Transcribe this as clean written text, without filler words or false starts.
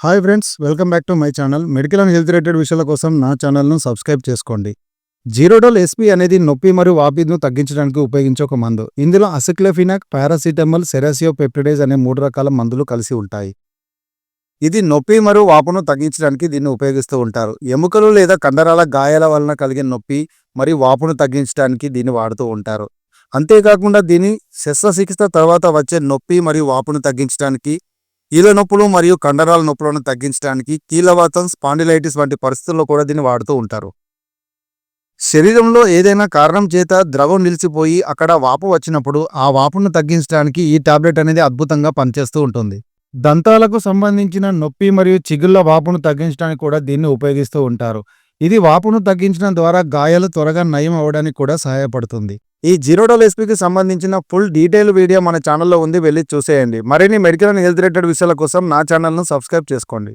Hi friends, welcome back to my channel. Medical and health related విషయాల కోసం నా ఛానల్ను సబ్స్క్రైబ్ చేసుకోండి. జీరోడోల్ ఎస్పీ అనేది నొప్పి మరియు వాపును తగ్గించడానికి ఉపయోగించే ఒక మందు. ఇందులో అసిక్లోఫినాక్, పారాసిటమల్, సెరాసియోపెప్టిడేజ్ అనే 3 రకాల మందులు కలిసి ఉంటాయి. ఇది నొప్పి మరియు వాపును తగ్గించడానికి దీన్ని ఉపయోగిస్తూ ఉంటారు. ఎముకలు లేదా కండరాల గాయాల వలన కలిగే నొప్పి మరియు వాపును తగ్గించడానికి దీన్ని వాడుతూ ఉంటారు. అంతేకాకుండా దీని శస్త్రచికిత్స తర్వాత వచ్చే నొప్పి మరియు వాపును తగ్గించడానికి, కీళ్ళ నొప్పులు మరియు కండరాల నొప్పులను తగ్గించడానికి, కీళ్ళవాతం, స్పాండిలైటిస్ వంటి పరిస్థితుల్లో కూడా దీన్ని వాడుతూ ఉంటారు. శరీరంలో ఏదైనా కారణం చేత ద్రవం నిలిచిపోయి అక్కడ వాపు వచ్చినప్పుడు ఆ వాపును తగ్గించడానికి ఈ టాబ్లెట్ అనేది అద్భుతంగా పనిచేస్తూ ఉంటుంది. దంతాలకు సంబంధించిన నొప్పి మరియు చిగుళ్ళ వాపును తగ్గించడానికి కూడా దీన్ని ఉపయోగిస్తూ ఉంటారు. ఇది వాపును తగ్గించడం ద్వారా గాయాలు త్వరగా నయం అవ్వడానికి కూడా సహాయపడుతుంది. ఈ జీరోడోల్ ఎస్పీకి సంబంధించిన ఫుల్ డీటెయిల్ వీడియో మన ఛానల్లో ఉంది, వెళ్ళి చూసేయండి. మరిన్ని మెడికల్ అండ్ హెల్త్ రిలేటెడ్ విషయాల కోసం నా ఛానల్ను సబ్స్క్రైబ్ చేసుకోండి.